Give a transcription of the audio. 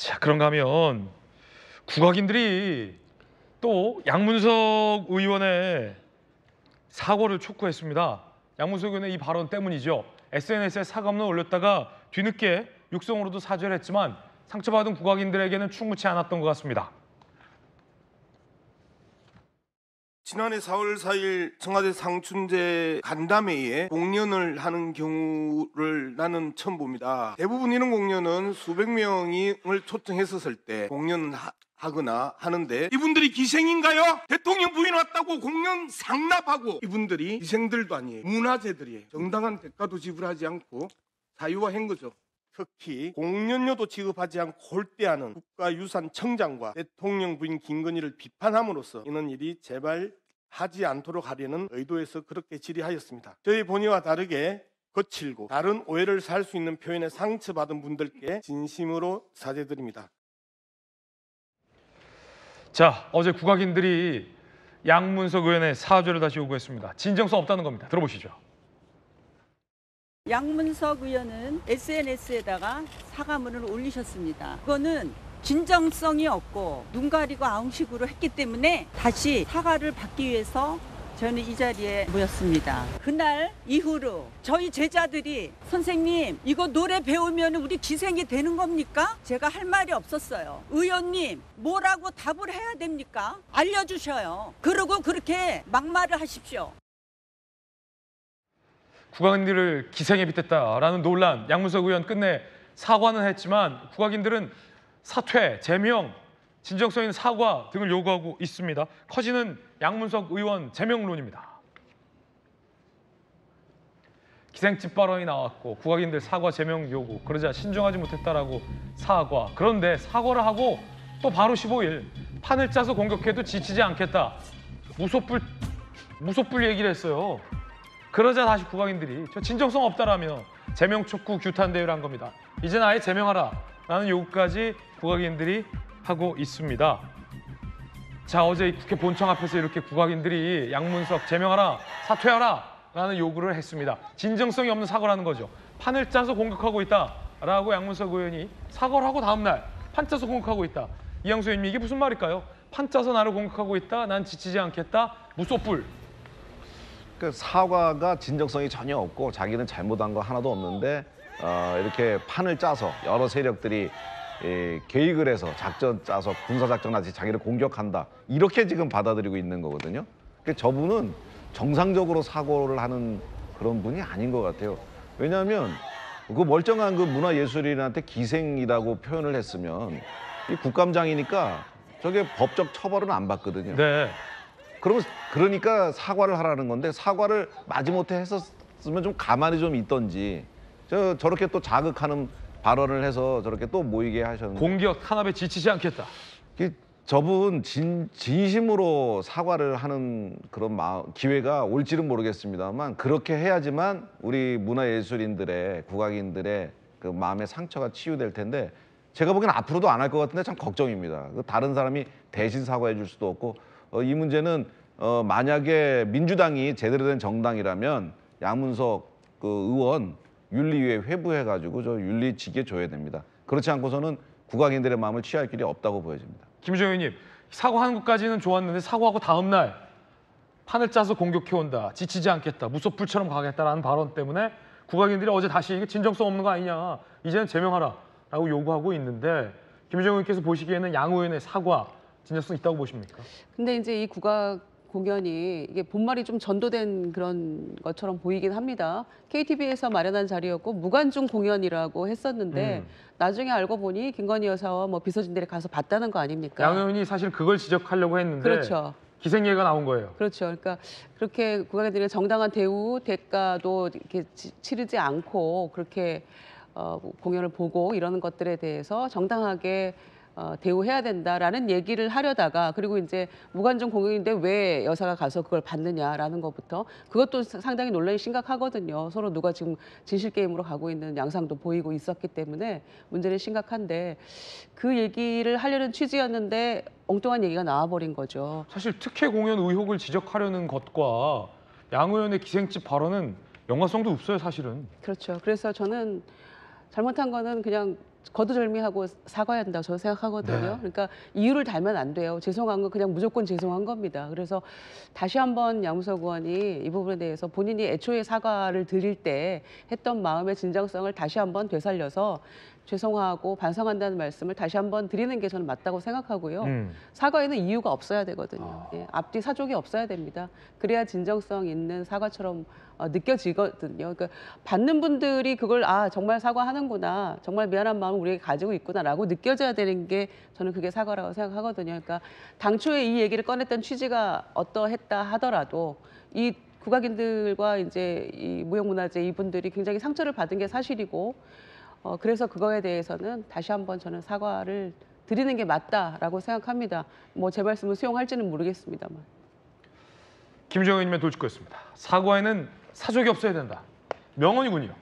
자, 그런가 하면 국악인들이 또 양문석 의원의 사과를 촉구했습니다. 양문석 의원의 이 발언 때문이죠. SNS에 사과문을 올렸다가 뒤늦게 육성으로도 사죄를 했지만 상처받은 국악인들에게는 충분치 않았던 것 같습니다. 지난해 4월 4일 청와대 상춘제 간담회에 공연을 하는 경우를 나는 처음 봅니다. 대부분 이런 공연은 수백 명을 초청했었을 때 공연하거나 하는데 이분들이 기생인가요? 대통령 부인 왔다고 공연 상납하고 이분들이 기생들도 아니에요. 문화재들이에요. 정당한 대가도 지불하지 않고 사유화한 거죠. 특히 공연료도 지급하지 않고 홀대하는 국가유산청장과 대통령 부인 김건희를 비판함으로써 이런 일이 제발 하지 않도록 하려는 의도에서 그렇게 질의하였습니다. 저희 본의와 다르게 거칠고 다른 오해를 살 수 있는 표현에 상처받은 분들께 진심으로 사죄드립니다. 자, 어제 국악인들이 양문석 의원의 사죄를 다시 요구했습니다. 진정성 없다는 겁니다. 들어보시죠. 양문석 의원은 SNS에다가 사과문을 올리셨습니다. 그거는 진정성이 없고 눈 가리고 아웅식으로 했기 때문에 다시 사과를 받기 위해서 저는 이 자리에 모였습니다. 그날 이후로 저희 제자들이 선생님 이거 노래 배우면 우리 기생이 되는 겁니까? 제가 할 말이 없었어요. 의원님 뭐라고 답을 해야 됩니까? 알려주셔요. 그러고 그렇게 막말을 하십시오. 국악인들을 기생에 빗댔다라는 논란, 양문석 의원 끝내 사과는 했지만 국악인들은 사퇴, 제명, 진정성 있는 사과 등을 요구하고 있습니다. 커지는 양문석 의원 제명론입니다. 기생집 발언이 나왔고 국악인들 사과 제명 요구, 그러자 신중하지 못했다라고 사과. 그런데 사과를 하고 또 바로 15일 판을 짜서 공격해도 지치지 않겠다. 무소불 얘기를 했어요. 그러자 다시 국악인들이 저 진정성 없다라며 제명 촉구 규탄 대회를 한 겁니다. 이제는 아예 제명하라라는 요구까지 국악인들이 하고 있습니다. 자, 어제 국회 본청 앞에서 이렇게 국악인들이 양문석 제명하라, 사퇴하라라는 요구를 했습니다. 진정성이 없는 사과라는 거죠. 판을 짜서 공격하고 있다라고 양문석 의원이 사과를 하고 다음 날 판 짜서 공격하고 있다. 이양수 의원님 이게 무슨 말일까요? 판 짜서 나를 공격하고 있다. 난 지치지 않겠다. 무소불. 그 사과가 진정성이 전혀 없고 자기는 잘못한 거 하나도 없는데 이렇게 판을 짜서 여러 세력들이 계획을 해서 작전 짜서 군사작전하듯이 자기를 공격한다. 이렇게 지금 받아들이고 있는 거거든요. 그러니까 저분은 정상적으로 사고를 하는 그런 분이 아닌 것 같아요. 왜냐하면 그 멀쩡한 그 문화예술인한테 기생이라고 표현을 했으면 이 국감장이니까 저게 법적 처벌은 안 받거든요. 네. 그러니까 사과를 하라는 건데 사과를 마지못해 했었으면 좀 가만히 좀 있던지 저렇게 또 자극하는 발언을 해서 저렇게 또 모이게 하셨는데 공격 탄압에 지치지 않겠다. 저분 진심으로 사과를 하는 그런 기회가 올지는 모르겠습니다만 그렇게 해야지만 우리 문화예술인들의 국악인들의 그 마음의 상처가 치유될 텐데 제가 보기엔 앞으로도 안 할 것 같은데 참 걱정입니다. 다른 사람이 대신 사과해 줄 수도 없고 이 문제는 만약에 민주당이 제대로 된 정당이라면 양문석 그 의원 윤리위에 회부해가지고 저 윤리직에 줘야 됩니다. 그렇지 않고서는 국악인들의 마음을 취할 길이 없다고 보여집니다. 김우정 의원님, 사과하는 것까지는 좋았는데 사과하고 다음 날 판을 짜서 공격해온다. 지치지 않겠다. 무소불처럼 가겠다라는 발언 때문에 국악인들이 어제 다시 이게 진정성 없는 거 아니냐. 이제는 제명하라라고 요구하고 있는데 김우정 의원께서 보시기에는 양 의원의 사과 진정성 있다고 보십니까? 근데 이제 이 국악 공연이 이게 본말이 좀 전도된 그런 것처럼 보이긴 합니다. KTV에서 마련한 자리였고 무관중 공연이라고 했었는데 나중에 알고 보니 김건희 여사와 뭐 비서진들이 가서 봤다는 거 아닙니까? 양 의원이 사실 그걸 지적하려고 했는데 그렇죠. 기생예가 나온 거예요. 그렇죠. 그러니까 그렇게 국악인들의 정당한 대우, 대가도 이렇게 치르지 않고 그렇게 공연을 보고 이러는 것들에 대해서 정당하게 대우해야 된다라는 얘기를 하려다가 그리고 이제 무관중 공연인데 왜 여사가 가서 그걸 받느냐라는 것부터 그것도 상당히 논란이 심각하거든요. 서로 누가 지금 진실 게임으로 가고 있는 양상도 보이고 있었기 때문에 문제는 심각한데 그 얘기를 하려는 취지였는데 엉뚱한 얘기가 나와버린 거죠. 사실 특혜 공연 의혹을 지적하려는 것과 양 의원의 기생집 발언은 연관성도 없어요, 사실은. 그렇죠. 그래서 저는 잘못한 거는 그냥 거두절미하고 사과해야 한다고 저는 생각하거든요. 네. 그러니까 이유를 달면 안 돼요. 죄송한 건 그냥 무조건 죄송한 겁니다. 그래서 다시 한번 양무석 의원이 이 부분에 대해서 본인이 애초에 사과를 드릴 때 했던 마음의 진정성을 다시 한번 되살려서 죄송하고 반성한다는 말씀을 다시 한번 드리는 게 저는 맞다고 생각하고요. 사과에는 이유가 없어야 되거든요. 예, 앞뒤 사족이 없어야 됩니다. 그래야 진정성 있는 사과처럼 느껴지거든요. 그러니까 받는 분들이 그걸 정말 사과하는구나, 정말 미안한 마음을 우리에게 가지고 있구나라고 느껴져야 되는 게 저는 그게 사과라고 생각하거든요. 그러니까 당초에 이 얘기를 꺼냈던 취지가 어떠했다 하더라도 이 국악인들과 이제 이 무형문화재 이분들이 굉장히 상처를 받은 게 사실이고 그래서 그거에 대해서는 다시 한번 저는 사과를 드리는 게 맞다라고 생각합니다. 뭐 제 말씀을 수용할지는 모르겠습니다만. 김정은 의원님의 돌직구였습니다. 사과에는 사족이 없어야 된다. 명언이군요.